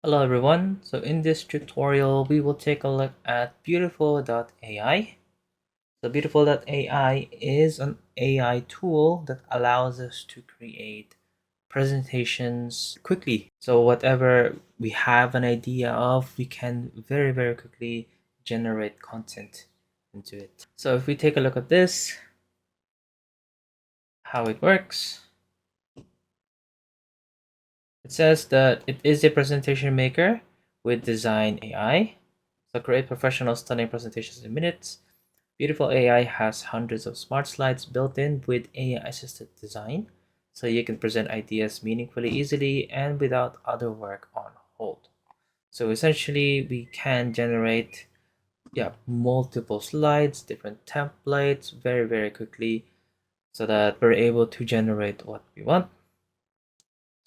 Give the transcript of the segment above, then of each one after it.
Hello everyone, so in this tutorial we will take a look at Beautiful.ai. So Beautiful.ai is an AI tool that allows us to create presentations quickly. So whatever we have an idea of, we can very quickly generate content into it. So if we take a look at this, how it works, it says that it is a presentation maker with Design AI. So create professional stunning presentations in minutes. Beautiful AI has hundreds of smart slides built in with AI assisted design, so you can present ideas meaningfully, easily, and without other work on hold. So essentially, we can generate multiple slides, different templates very quickly, so that we're able to generate what we want.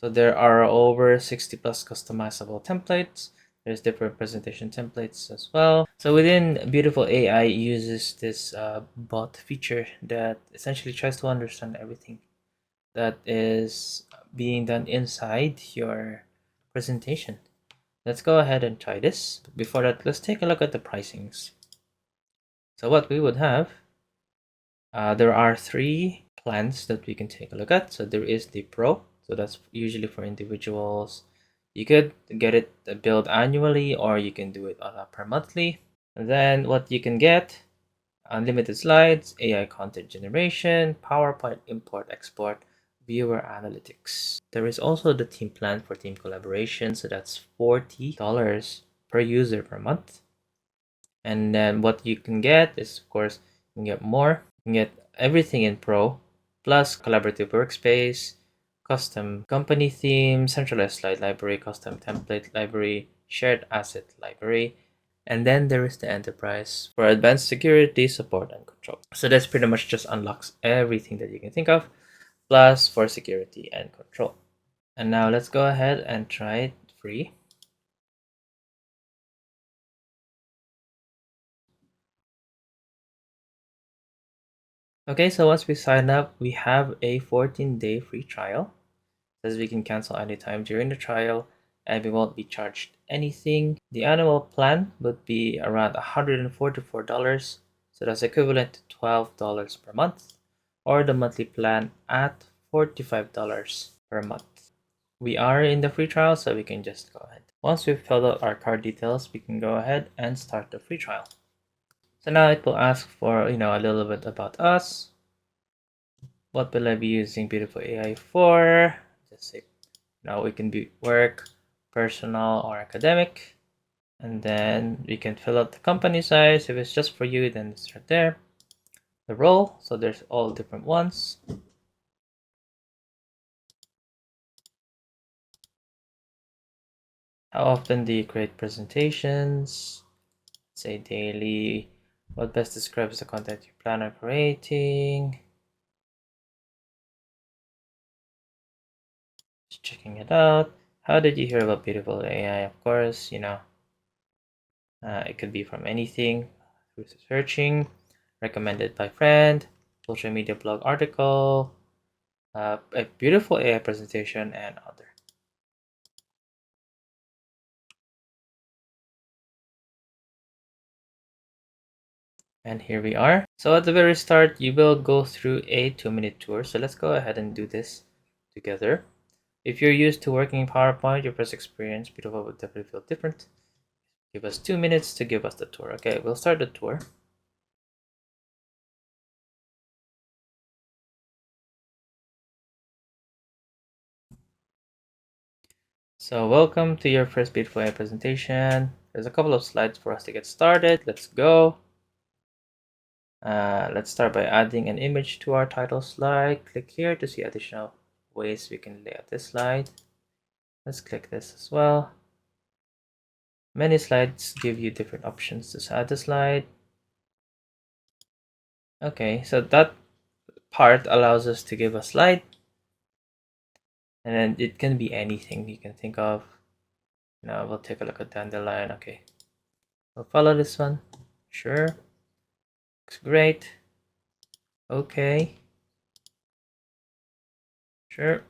So there are over 60 plus customizable templates. There's different presentation templates as well. So within Beautiful AI uses this bot feature that essentially tries to understand everything that is being done inside your presentation. Let's go ahead and try this. Before that, let's take a look at the pricings. So what we would have, there are three plans that we can take a look at. So there is the Pro, so that's usually for individuals. You could get it billed annually, or you can do it per monthly. And then what you can get: unlimited slides, AI content generation, PowerPoint import export, viewer analytics. There is also the team plan for team collaboration, so that's $40 per user per month. And then what you can get is, of course, you can get more. You can get everything in Pro, plus collaborative workspace, custom company theme, centralized slide library, custom template library, shared asset library, and then there is the enterprise for advanced security, support, and control. So that's pretty much just unlocks everything that you can think of, plus for security and control. And now let's go ahead and try it free. Okay, so once we sign up, we have a 14-day free trial. Says we can cancel anytime during the trial and we won't be charged anything. The annual plan would be around $144, so that's equivalent to $12 per month, or the monthly plan at $45 per month. We are in the free trial, so we can just go ahead. Once we've filled out our card details, we can go ahead and start the free trial. So now it will ask for a little bit about us. What will I be using Beautiful AI for? Just say now we can be work, personal, or academic. And then we can fill out the company size. If it's just for you, then it's right there. The role, so there's all different ones. How often do you create presentations? Say daily. What best describes the content you plan on creating? Just checking it out. How did you hear about Beautiful AI? Of course, it could be from anything through searching, recommended by friend, social media blog article, a beautiful AI presentation, and other. And here we are. So at the very start, you will go through a 2-minute tour. So let's go ahead and do this together. If you're used to working in PowerPoint, your first experience, Beautiful will definitely feel different. Give us 2 minutes to give us the tour. Okay, we'll start the tour. So welcome to your first Beautiful AI presentation. There's a couple of slides for us to get started. Let's go. Let's start by adding an image to our title slide. Click here to see additional ways we can lay out this slide. Let's click this as well. Many slides give you different options to add the slide. Okay, so that part allows us to give a slide, and then it can be anything you can think of. Now we'll take a look at dandelion. Okay, we'll follow this one. Sure, looks great. Okay, sure.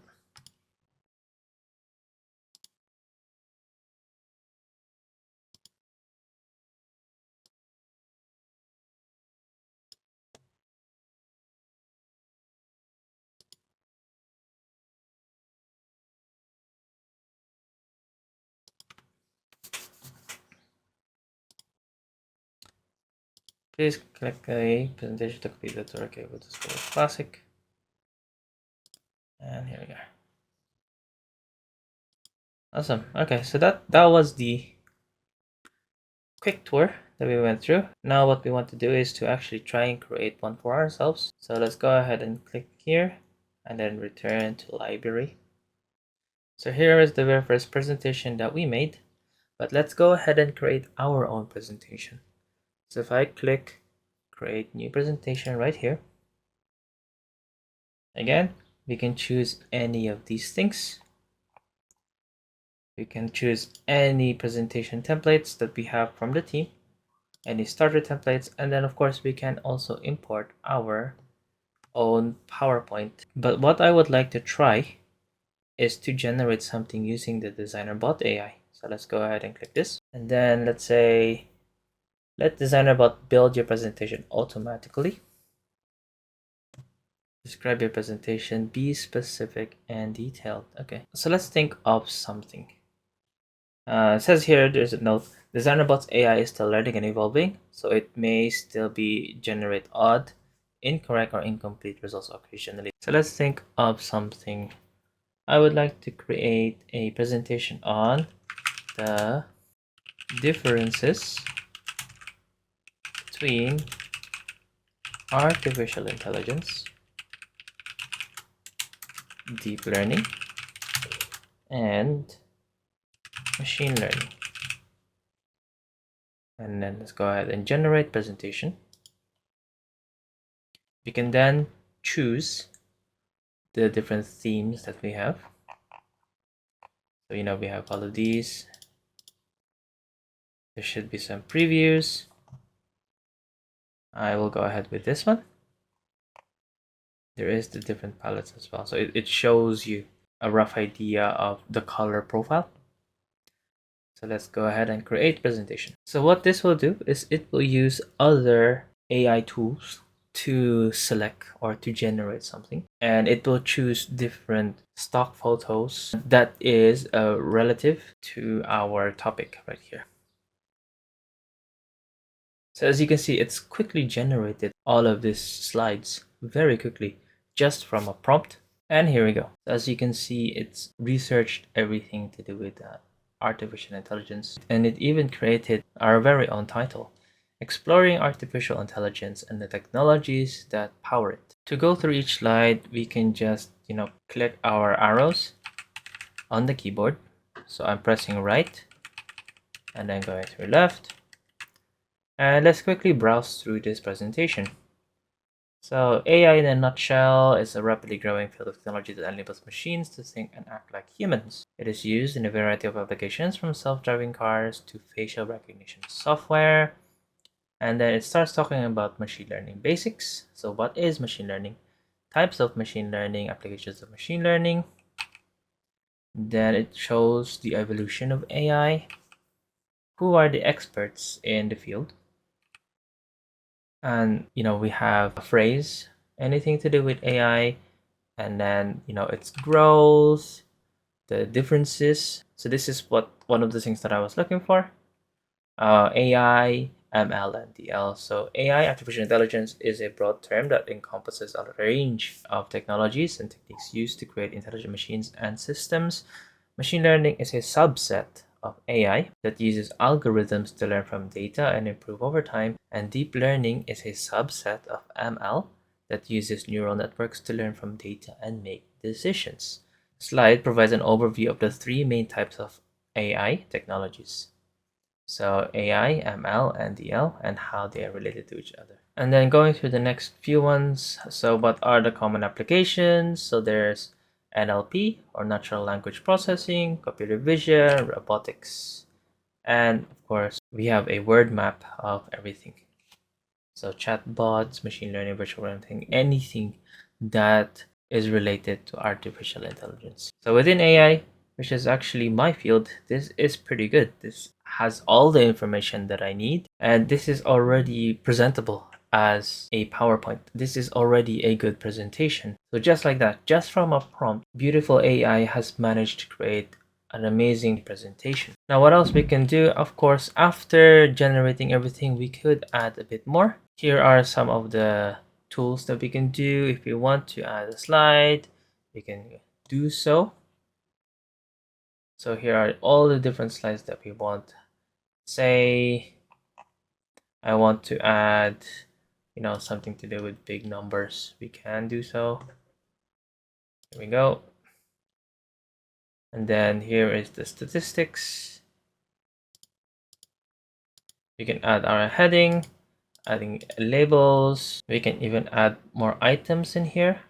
Please click a presentation to complete the tour. Okay, we'll just go with classic. And here we go. Awesome. Okay, so that was the quick tour that we went through. Now what we want to do is to actually try and create one for ourselves. So let's go ahead and click here and then return to library. So here is the very first presentation that we made, but let's go ahead and create our own presentation. So if I click create new presentation right here, again, we can choose any of these things. We can choose any presentation templates that we have from the team, any starter templates, and then of course we can also import our own PowerPoint. But what I would like to try is to generate something using the DesignerBot AI. So let's go ahead and click this, and then let's say let DesignerBot build your presentation automatically. Describe your presentation, be specific and detailed. Okay, so let's think of something. It says here, there's a note, DesignerBot's AI is still learning and evolving, so it may still be generate odd, incorrect, or incomplete results occasionally. So let's think of something. I would like to create a presentation on the differences between artificial intelligence, deep learning, and machine learning. And then let's go ahead and generate presentation. We can then choose the different themes that we have. So we have all of these. There should be some previews. I will go ahead with this one. There is the different palettes as well, so it shows you a rough idea of the color profile. So let's go ahead and create presentation. So what this will do is it will use other AI tools to select or to generate something, and it will choose different stock photos that is relative to our topic right here. So as you can see, it's quickly generated all of these slides very quickly just from a prompt. And here we go. So as you can see, it's researched everything to do with artificial intelligence, and it even created our very own title, Exploring Artificial Intelligence and the Technologies that Power It. To go through each slide, we can just click our arrows on the keyboard. So I'm pressing right and then going to left, and let's quickly browse through this presentation. So AI in a nutshell is a rapidly growing field of technology that enables machines to think and act like humans. It is used in a variety of applications, from self-driving cars to facial recognition software. And then it starts talking about machine learning basics. So what is machine learning? Types of machine learning, applications of machine learning. Then it shows the evolution of AI. Who are the experts in the field? And we have a phrase, anything to do with AI, and then its growth, the differences. So this is one of the things that I was looking for. AI, ML, and DL. So AI, artificial intelligence, is a broad term that encompasses a range of technologies and techniques used to create intelligent machines and systems. Machine learning is a subset of AI that uses algorithms to learn from data and improve over time, and deep learning is a subset of ML that uses neural networks to learn from data and make decisions. The slide provides an overview of the three main types of AI technologies. So AI, ML, and DL, and how they are related to each other. And then going through the next few ones. So what are the common applications? So there's NLP, or natural language processing, computer vision, robotics, and of course we have a word map of everything. So chatbots, machine learning, virtual reality, anything that is related to artificial intelligence. So within AI, which is actually my field, this is pretty good. This has all the information that I need, and this is already presentable as a PowerPoint. This is already a good presentation. So just like that, just from a prompt, beautiful AI has managed to create an amazing presentation. Now what else we can do? Of course, after generating everything, we could add a bit more. Here are some of the tools that we can do. If we want to add a slide, we can do so. So here are all the different slides that we want. Say I want to add, something to do with big numbers. We can do so. Here we go. And then here is the statistics. We can add our heading, adding labels. We can even add more items in here.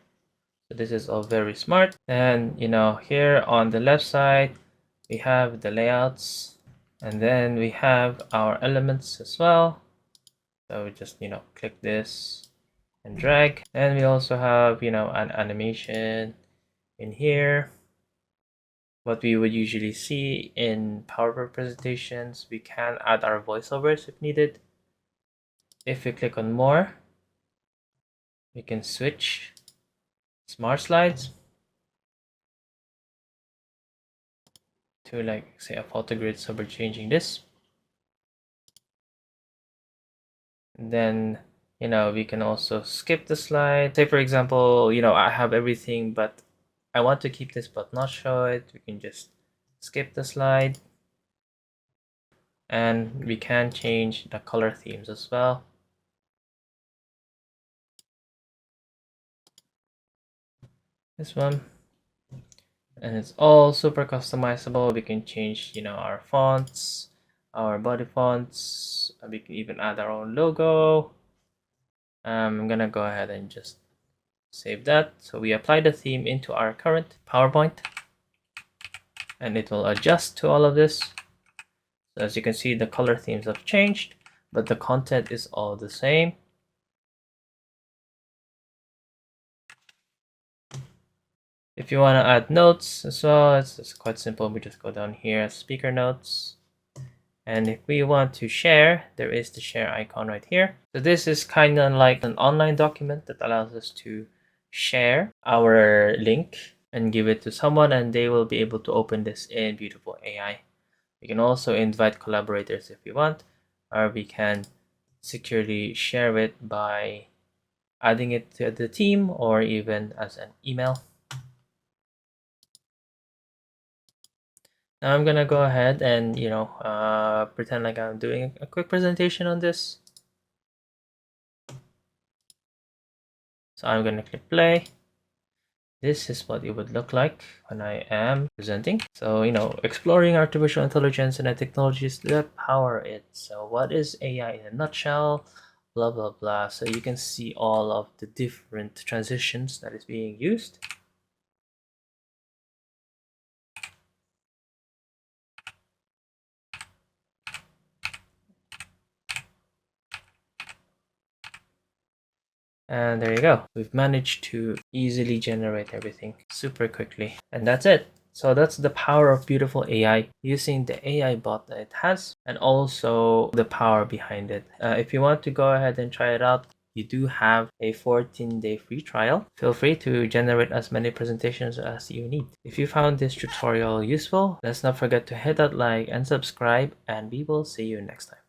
So this is all very smart. And here on the left side, we have the layouts, and then we have our elements as well. So we just click this and drag. And we also have an animation in here. What we would usually see in PowerPoint presentations, we can add our voiceovers if needed. If we click on more, we can switch smart slides to, like, say, a photo grid. So we're changing this. And then we can also skip the slide. Say for example, I have everything, but I want to keep this but not show it. We can just skip the slide. And we can change the color themes as well. This one. And it's all super customizable. We can change our fonts, our body fonts. We can even add our own logo. I'm gonna go ahead and just save that. So we apply the theme into our current PowerPoint, and it will adjust to all of this. So as you can see, the color themes have changed, but the content is all the same. If you want to add notes as well, it's quite simple. We just go down here, speaker notes. And if we want to share, there is the share icon right here. So this is kind of like an online document that allows us to share our link and give it to someone, and they will be able to open this in Beautiful AI. We can also invite collaborators if we want, or we can securely share it by adding it to the team or even as an email. Now I'm gonna go ahead and pretend like I'm doing a quick presentation on this. So I'm gonna click play. This is what it would look like when I am presenting. So exploring artificial intelligence and the technologies that power it. So what is AI in a nutshell? Blah blah blah. So you can see all of the different transitions that is being used. And there you go. We've managed to easily generate everything super quickly. And that's it. So that's the power of Beautiful AI, using the AI bot that it has and also the power behind it. If you want to go ahead and try it out, you do have a 14-day free trial. Feel free to generate as many presentations as you need. If you found this tutorial useful, let's not forget to hit that like and subscribe, and we will see you next time.